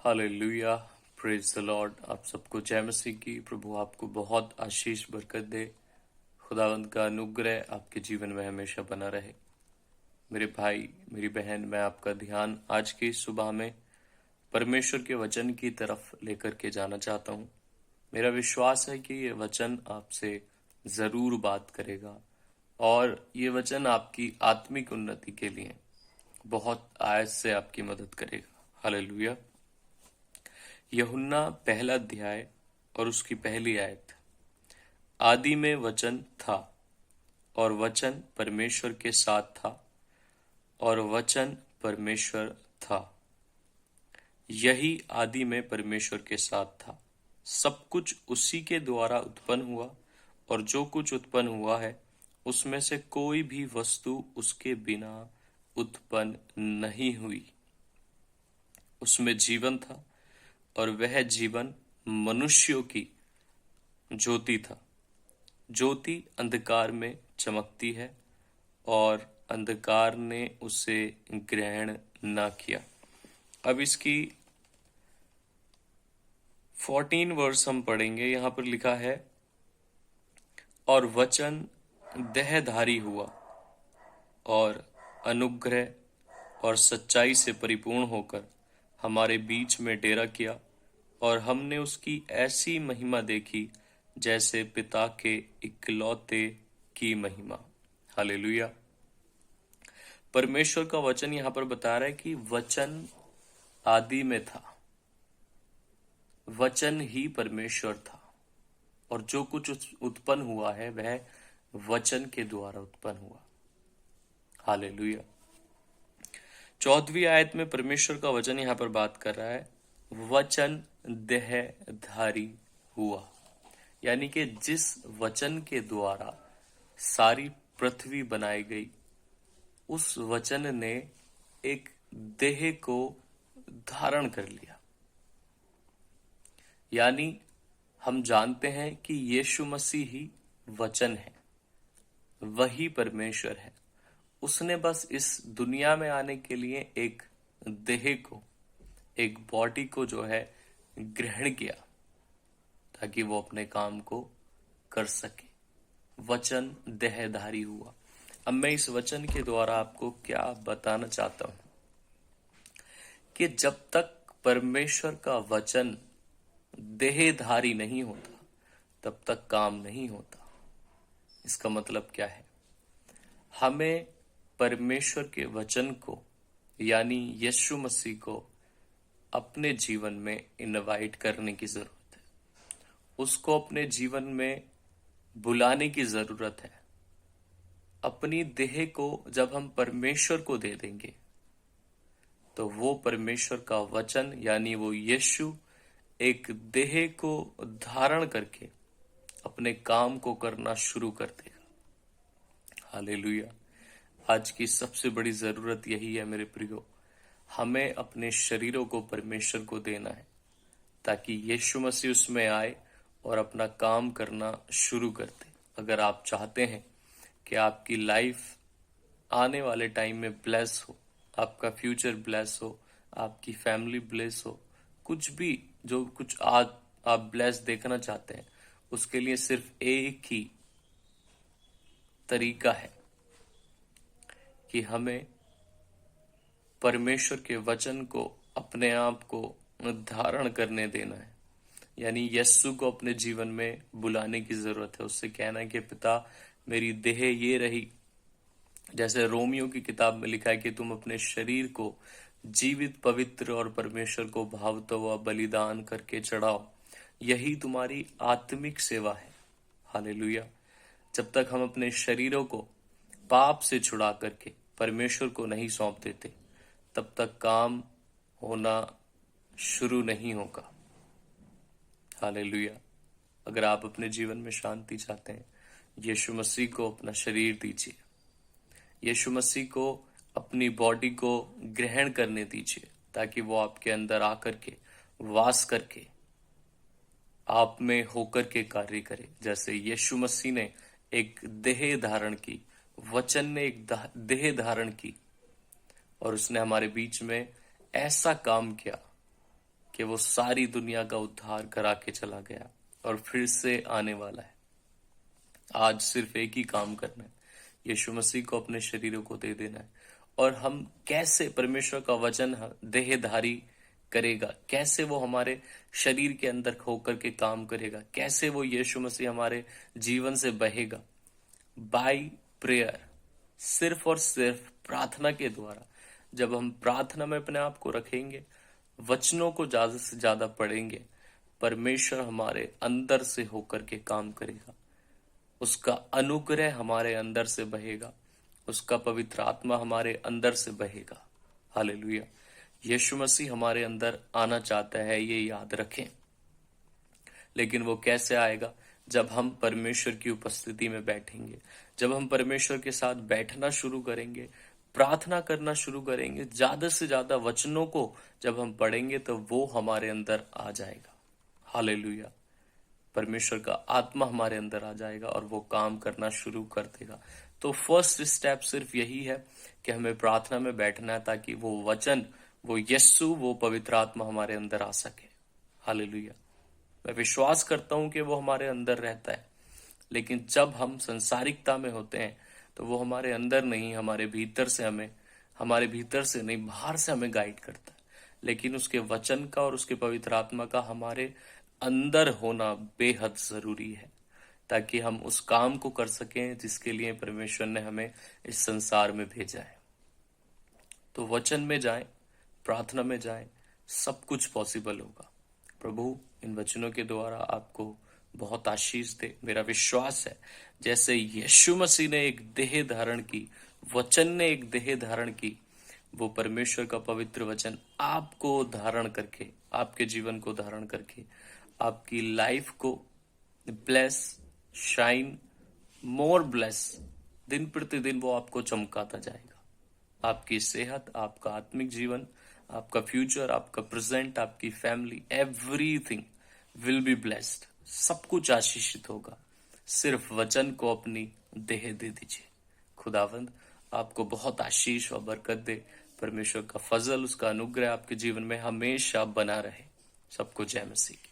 Hallelujah, praise the Lord. आप सबको जय मसीह की। प्रभु आपको बहुत आशीष बरकत दे। खुदावंद का अनुग्रह आपके जीवन में हमेशा बना रहे। मेरे भाई, मेरी बहन, मैं आपका ध्यान आज की सुबह में परमेश्वर के वचन की तरफ लेकर के जाना चाहता हूँ। मेरा विश्वास है कि ये वचन आपसे जरूर बात करेगा और ये वचन आपकी आत्मिक उन्नति के लिए बहुत आयत से आपकी मदद करेगा। हालेलुया। यूहन्ना पहला अध्याय और उसकी पहली आयत। आदि में वचन था और वचन परमेश्वर के साथ था और वचन परमेश्वर था। यही आदि में परमेश्वर के साथ था। सब कुछ उसी के द्वारा उत्पन्न हुआ और जो कुछ उत्पन्न हुआ है उसमें से कोई भी वस्तु उसके बिना उत्पन्न नहीं हुई। उसमें जीवन था और वह जीवन मनुष्यों की ज्योति था। ज्योति अंधकार में चमकती है और अंधकार ने उसे ग्रहण न किया। अब इसकी 14 वर्स हम पढ़ेंगे। यहां पर लिखा है, और वचन देहधारी हुआ और अनुग्रह और सच्चाई से परिपूर्ण होकर हमारे बीच में डेरा किया और हमने उसकी ऐसी महिमा देखी जैसे पिता के इकलौते की महिमा। हालेलुया। परमेश्वर का वचन यहां पर बता रहा है कि वचन आदि में था, वचन ही परमेश्वर था और जो कुछ उत्पन्न हुआ है वह वचन के द्वारा उत्पन्न हुआ। हालेलुया। 14वीं आयत में परमेश्वर का वचन यहां पर बात कर रहा है, वचन देहधारी हुआ। यानी कि जिस वचन के द्वारा सारी पृथ्वी बनाई गई, उस वचन ने एक देह को धारण कर लिया। यानी हम जानते हैं कि यीशु मसीह ही वचन है, वही परमेश्वर है। उसने बस इस दुनिया में आने के लिए एक देह को, एक बॉडी को जो है ग्रहण किया ताकि वो अपने काम को कर सके। वचन देहधारी हुआ। अब मैं इस वचन के द्वारा आपको क्या बताना चाहता हूं कि जब तक परमेश्वर का वचन देहधारी नहीं होता तब तक काम नहीं होता। इसका मतलब क्या है? हमें परमेश्वर के वचन को यानी यीशु मसीह को अपने जीवन में इनवाइट करने की जरूरत है। उसको अपने जीवन में बुलाने की जरूरत है। अपनी देह को जब हम परमेश्वर को दे देंगे तो वो परमेश्वर का वचन यानी वो यीशु एक देह को धारण करके अपने काम को करना शुरू कर देगा। हालेलुया। आज की सबसे बड़ी जरूरत यही है मेरे प्रियो। हमें अपने शरीरों को परमेश्वर को देना है ताकि यीशु मसीह उसमें आए और अपना काम करना शुरू कर दे। अगर आप चाहते हैं कि आपकी लाइफ आने वाले टाइम में ब्लेस हो, आपका फ्यूचर ब्लेस हो, आपकी फैमिली ब्लेस हो, कुछ भी जो कुछ आज आप ब्लेस देखना चाहते हैं, उसके लिए सिर्फ एक ही तरीका है कि हमें परमेश्वर के वचन को अपने आप को धारण करने देना है। यानी यीशु को अपने जीवन में बुलाने की जरूरत है। उससे कहना है कि पिता, मेरी देह ये रही। जैसे रोमियो की किताब में लिखा है कि तुम अपने शरीर को जीवित, पवित्र और परमेश्वर को भावता हुआ बलिदान करके चढ़ाओ, यही तुम्हारी आत्मिक सेवा है। हालेलुया। जब तक हम अपने शरीरों को पाप से छुड़ा करके परमेश्वर को नहीं सौंप देते, तब तक काम होना शुरू नहीं होगा। हालेलुया। अगर आप अपने जीवन में शांति चाहते हैं, यीशु मसीह को अपना शरीर दीजिए। यीशु मसीह को अपनी बॉडी को ग्रहण करने दीजिए ताकि वो आपके अंदर आकर के वास करके आप में होकर के कार्य करे। जैसे यीशु मसीह ने एक देह धारण की, वचन ने एक देह धारण की और उसने हमारे बीच में ऐसा काम किया कि वो सारी दुनिया का उद्धार करा के चला गया और फिर से आने वाला है। आज सिर्फ एक ही काम करना है, यीशु मसीह को अपने शरीरों को दे देना है। और हम कैसे परमेश्वर का वचन देहधारी करेगा, कैसे वो हमारे शरीर के अंदर होकर के काम करेगा, कैसे वो यीशु मसीह हमारे जीवन से बहेगा, बाय प्रेयर, सिर्फ और सिर्फ प्रार्थना के द्वारा। जब हम प्रार्थना में अपने आप को रखेंगे, वचनों को ज्यादा से ज्यादा पढ़ेंगे, परमेश्वर हमारे अंदर से होकर के काम करेगा, उसका अनुग्रह हमारे अंदर से बहेगा, उसका पवित्र आत्मा हमारे अंदर से बहेगा। हालेलुया। यीशु मसीह हमारे अंदर आना चाहता है, ये याद रखें। लेकिन वो कैसे आएगा? जब हम परमेश्वर की उपस्थिति में बैठेंगे, जब हम परमेश्वर के साथ बैठना शुरू करेंगे, प्रार्थना करना शुरू करेंगे, ज्यादा से ज्यादा वचनों को जब हम पढ़ेंगे, तो वो हमारे अंदर आ जाएगा। हालेलुया। परमेश्वर का आत्मा हमारे अंदर आ जाएगा और वो काम करना शुरू कर देगा। तो फर्स्ट स्टेप सिर्फ यही है कि हमें प्रार्थना में बैठना है, ताकि वो वचन, वो यस्सु, वो पवित्र आत्मा हमारे अंदर आ सके। हालेलुया। मैं विश्वास करता हूं कि वो हमारे अंदर रहता है, लेकिन जब हम संसारिकता में होते हैं तो वो हमारे अंदर नहीं, हमारे भीतर से नहीं, बाहर से हमें गाइड करता है। लेकिन उसके वचन का और उसके पवित्र आत्मा का हमारे अंदर होना बेहद जरूरी है, ताकि हम उस काम को कर सकें जिसके लिए परमेश्वर ने हमें इस संसार में भेजा है। तो वचन में जाएं, प्रार्थना में जाएं, सब कुछ पॉसिबल होगा। प्रभु इन वचनों के द्वारा आपको बहुत आशीष दे। मेरा विश्वास है जैसे यीशु मसीह ने एक देह धारण की, वचन ने एक देह धारण की, वो परमेश्वर का पवित्र वचन आपको धारण करके, आपके जीवन को धारण करके, आपकी लाइफ को ब्लेस, शाइन, मोर ब्लेस, दिन प्रतिदिन वो आपको चमकाता जाएगा। आपकी सेहत, आपका आत्मिक जीवन, आपका फ्यूचर, आपका प्रेजेंट, आपकी family, everything will be blessed. सब कुछ आशीषित होगा। सिर्फ वचन को अपनी देह दे दीजिए। खुदावंद आपको बहुत आशीष और बरकत दे। परमेश्वर का फजल, उसका अनुग्रह आपके जीवन में हमेशा बना रहे। सबको जय मसीह।